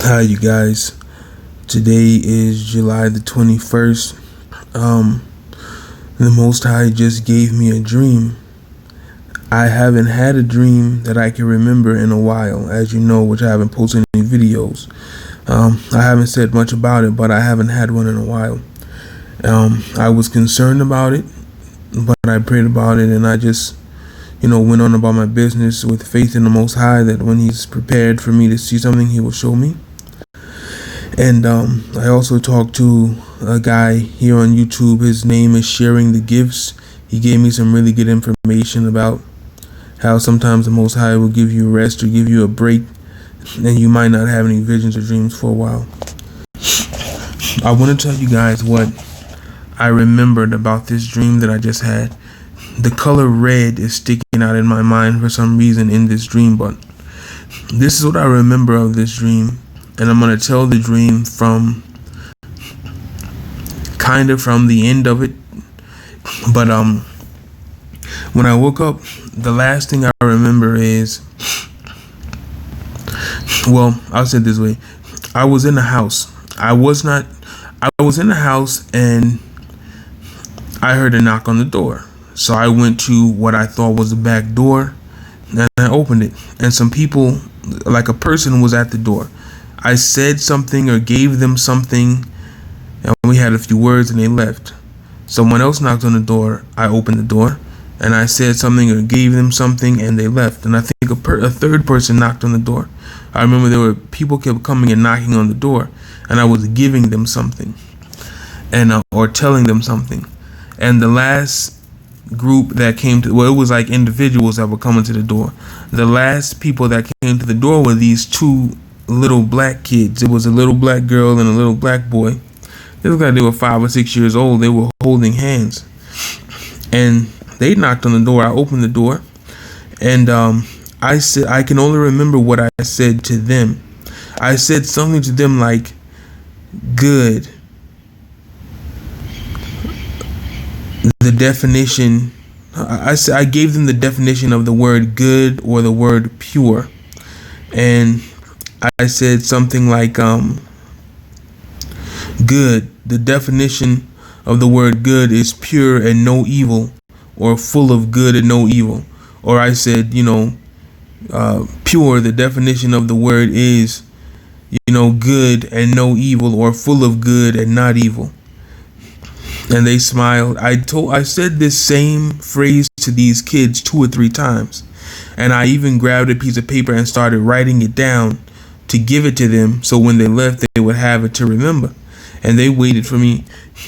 Hi, you guys. Today is July the 21st. The Most High just gave me a dream. I haven't had a dream that I can remember in a while, as you know, which I haven't posted any videos. I haven't said much about it, but I haven't had one in a while. I was concerned about it, but I prayed about it, and I just, went on about my business with faith in the Most High that when He's prepared for me to see something, He will show me. And I also talked to a guy here on YouTube. His name is Sharing the Gifts. He gave me some really good information about how sometimes the Most High will give you rest or give you a break, and you might not have any visions or dreams for a while. I want to tell you guys what I remembered about this dream that I just had. The color red is sticking out in my mind for some reason in this dream, but this is what I remember of this dream. And I'm going to tell the dream from the end of it. But when I woke up, the last thing I remember is, I'll say it this way. I was in the house. I was in the house and I heard a knock on the door. So I went to what I thought was the back door and I opened it. And some people, like a person, was at the door. I said something or gave them something, and we had a few words and they left. Someone else knocked on the door. I opened the door, and I said something or gave them something, and they left. And I think a third person knocked on the door. I remember there were people kept coming and knocking on the door, and I was giving them something, and or telling them something. And the last group that came to, it was like individuals that were coming to the door. The last people that came to the door were these two little black kids. It was a little black girl and a little black boy. They looked like they were 5 or 6 years old. They were holding hands, and they knocked on the door. I opened the door, and I said, I can only remember what I said to them. I said something to them like, good. The definition, I gave them the definition of the word good or the word pure, and I said something like, good. The definition of the word good is pure and no evil, or full of good and no evil. Or I said, pure. The definition of the word is, good and no evil, or full of good and not evil. And they smiled. I said this same phrase to these kids 2 or 3 times, and I even grabbed a piece of paper and started writing it down to give it to them, so when they left, they would have it to remember. And they waited for me,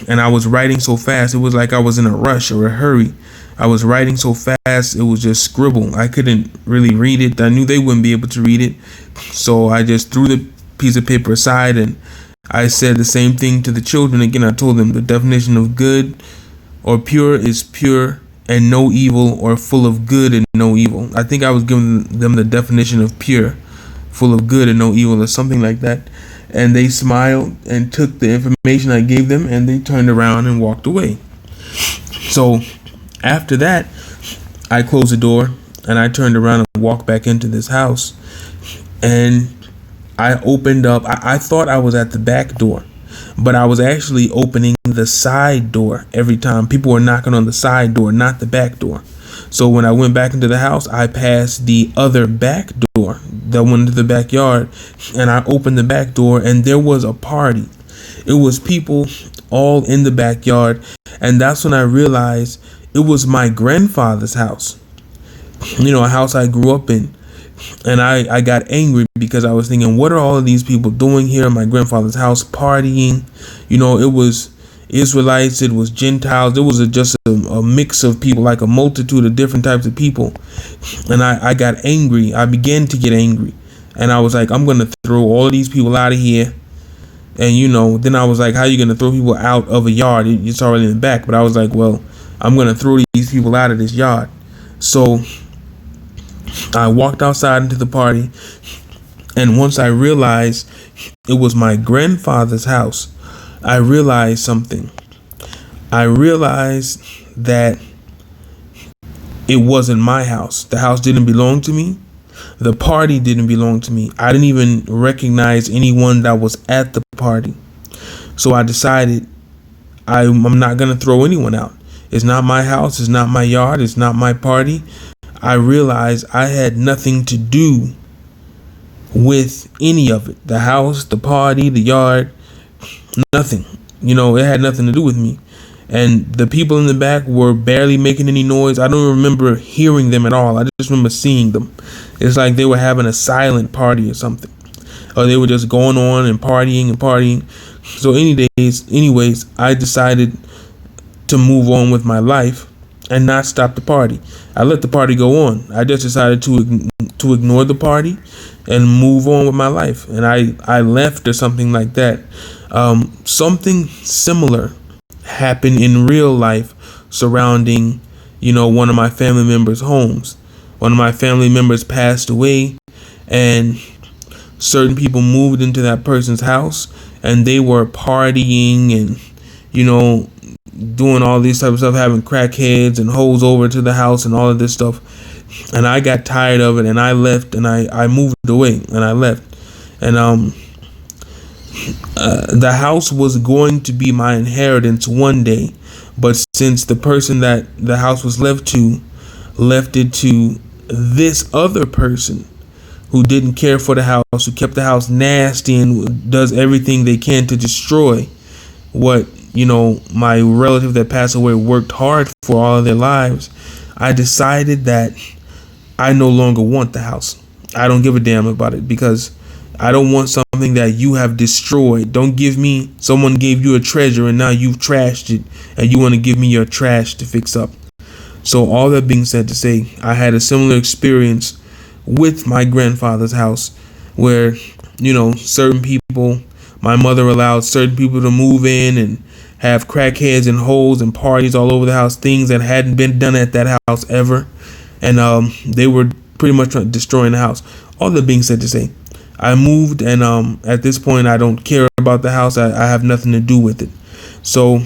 and I was writing so fast, it was like I was in a rush or a hurry. I was writing so fast, it was just scribble. I couldn't really read it. I knew they wouldn't be able to read it, so I just threw the piece of paper aside, and I said the same thing to the children again. I told them the definition of good or pure is pure and no evil, or full of good and no evil. I think I was giving them the definition of pure, full of good and no evil, or something like that. And they smiled and took the information I gave them, and they turned around and walked away. So after that, I closed the door and I turned around and walked back into this house, and I opened up. I thought I was at the back door, but I was actually opening the side door every time. People were knocking on the side door, not the back door. So when I went back into the house, I passed the other back door that went into the backyard, and I opened the back door, and there was a party. It was people all in the backyard, and that's when I realized it was my grandfather's house. A house I grew up in. And I got angry because I was thinking, what are all of these people doing here in my grandfather's house, partying? It was Israelites, it was Gentiles, it was just a mix of people, like a multitude of different types of people. And I got angry. I began to get angry, and I was like, I'm gonna throw all of these people out of here. And then I was like, how are you gonna throw people out of a yard? It's already in the back. But I was like, well, I'm gonna throw these people out of this yard. So I walked outside into the party, and once I realized it was my grandfather's house, I realized something. I realized that it wasn't my house. The house didn't belong to me. The party didn't belong to me. I didn't even recognize anyone that was at the party. So I decided I'm not going to throw anyone out. It's not my house. It's not my yard. It's not my party. I realized I had nothing to do with any of it. The house, the party, the yard, nothing. It had nothing to do with me. And the people in the back were barely making any noise. I don't remember hearing them at all. I just remember seeing them. It's like they were having a silent party or something. Or they were just going on and partying and partying. So anyways, I decided to move on with my life and not stop the party. I let the party go on. I just decided to ignore the party and move on with my life. And I left or something like that. Something similar happened in real life surrounding, one of my family members' homes. One of my family members passed away, and certain people moved into that person's house, and they were partying and, doing all these type of stuff, having crackheads and hoes over to the house and all of this stuff. And I got tired of it, and I left, and I moved away, and I left. And the house was going to be my inheritance one day, but since the person that the house was left it to this other person who didn't care for the house, who kept the house nasty and does everything they can to destroy what, my relative that passed away worked hard for all of their lives, I decided that I no longer want the house. I don't give a damn about it, because I don't want something that you have destroyed. Don't give me, someone gave you a treasure and now you've trashed it, and you want to give me your trash to fix up. So all that being said to say, I had a similar experience with my grandfather's house where, certain people, my mother allowed certain people to move in and have crackheads and holes and parties all over the house, things that hadn't been done at that house ever. And they were pretty much destroying the house. All that being said to say, I moved, and at this point, I don't care about the house. I have nothing to do with it. So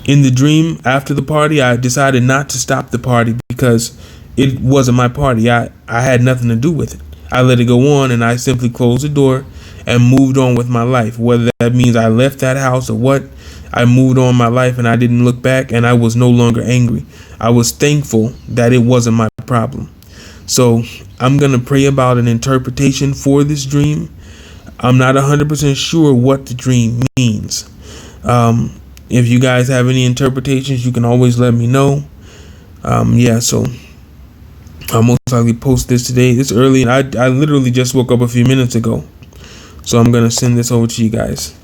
in the dream after the party, I decided not to stop the party because it wasn't my party. I had nothing to do with it. I let it go on, and I simply closed the door and moved on with my life. Whether that means I left that house or what, I moved on my life, and I didn't look back, and I was no longer angry. I was thankful that it wasn't my problem. So I'm going to pray about an interpretation for this dream. I'm not 100% sure what the dream means. If you guys have any interpretations, you can always let me know. So I'll most likely post this today. It's early, and I literally just woke up a few minutes ago. So I'm going to send this over to you guys.